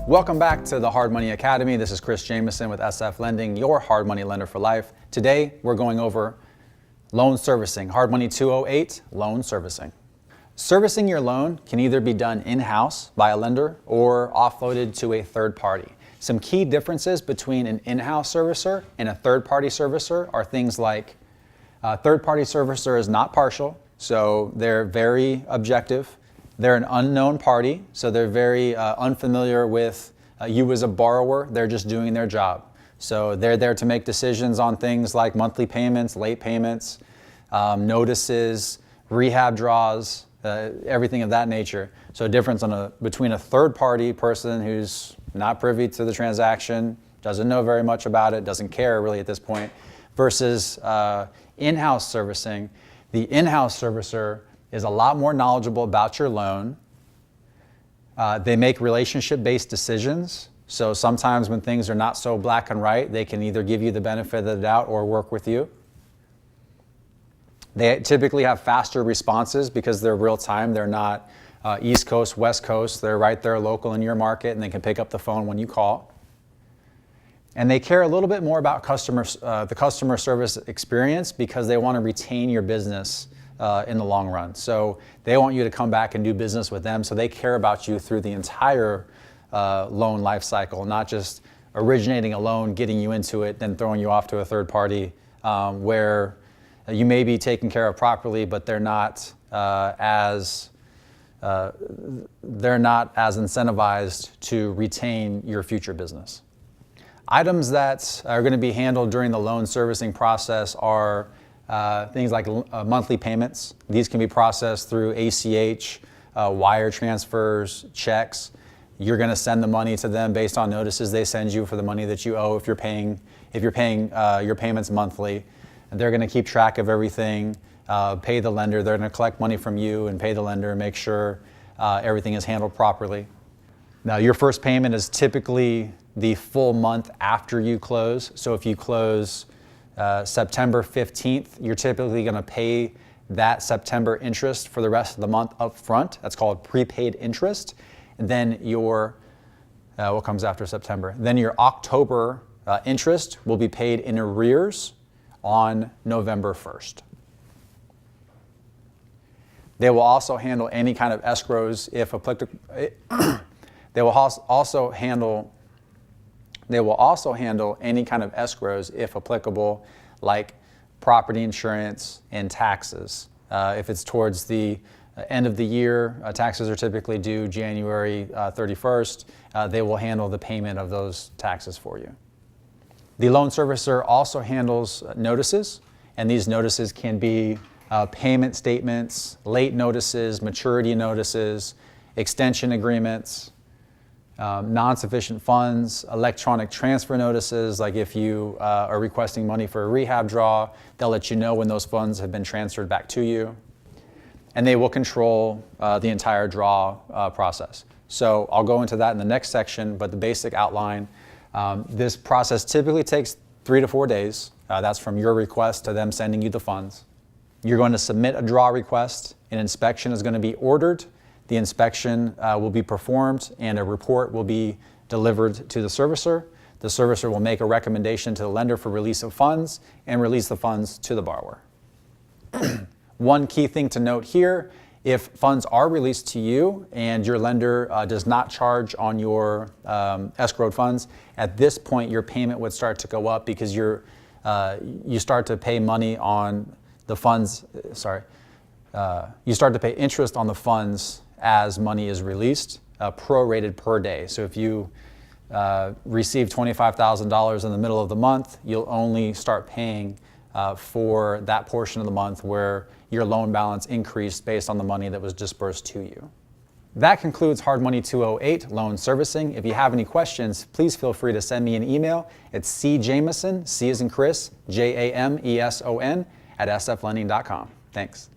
Welcome back to the Hard Money Academy. This is Chris Jameson with SF Lending, your hard money lender for life. Today, we're going over loan servicing, Hard Money 208, loan servicing. Servicing your loan can either be done in-house by a lender or offloaded to a third party. Some key differences between an in-house servicer and a third-party servicer are things like a third-party servicer is not partial, so they're very objective. They're an unknown party, so they're very unfamiliar with you as a borrower. They're just doing their job. So they're there to make decisions on things like monthly payments, late payments, notices, rehab draws, everything of that nature. So a difference between a third-party person who's not privy to the transaction, doesn't know very much about it, doesn't care really at this point, versus in-house servicing. The in-house servicer is a lot more knowledgeable about your loan. They make relationship-based decisions. So sometimes when things are not so black and white, they can either give you the benefit of the doubt or work with you. They typically have faster responses because they're real time. They're not East Coast, West Coast. They're right there local in your market, and they can pick up the phone when you call. And they care a little bit more about the customer service experience because they want to retain your business in the long run. So they want you to come back and do business with them. So they care about you through the entire loan life cycle, not just originating a loan, getting you into it, then throwing you off to a third party where you may be taken care of properly, but they're not as incentivized to retain your future business. Items that are going to be handled during the loan servicing process are things like monthly payments. These can be processed through ACH, wire transfers, checks. You're going to send the money to them based on notices they send you for the money that you owe if you're paying your payments monthly. And they're going to keep track of everything, pay the lender. They're going to collect money from you and pay the lender and make sure everything is handled properly. Now, your first payment is typically the full month after you close. So if you close September 15th, you're typically going to pay that September interest for the rest of the month up front. That's called prepaid interest. And then your, what comes after September? Then your October interest will be paid in arrears on November 1st. They will also handle any kind of escrows if applicable. They will also handle any kind of escrows if applicable, like property insurance and taxes. If it's towards the end of the year, taxes are typically due January 31st. They will handle the payment of those taxes for you. The loan servicer also handles notices, and these notices can be payment statements, late notices, maturity notices, extension agreements, non-sufficient funds, electronic transfer notices, like if you are requesting money for a rehab draw, they'll let you know when those funds have been transferred back to you. And they will control the entire draw process. So I'll go into that in the next section, but the basic outline, this process typically takes 3 to 4 days. That's from your request to them sending you the funds. You're going to submit a draw request. An inspection is going to be ordered. The inspection will be performed and a report will be delivered to the servicer. The servicer will make a recommendation to the lender for release of funds and release the funds to the borrower. One key thing to note here, if funds are released to you and your lender does not charge on your escrowed funds, at this point your payment would start to go up because you start to pay money on the funds, you start to pay interest on the funds as money is released, prorated per day. So if you receive $25,000 in the middle of the month, you'll only start paying for that portion of the month where your loan balance increased based on the money that was disbursed to you. That concludes Hard Money 208, loan servicing. If you have any questions, please feel free to send me an email at cjameson, C as in Chris, Jameson, @sflending.com. Thanks.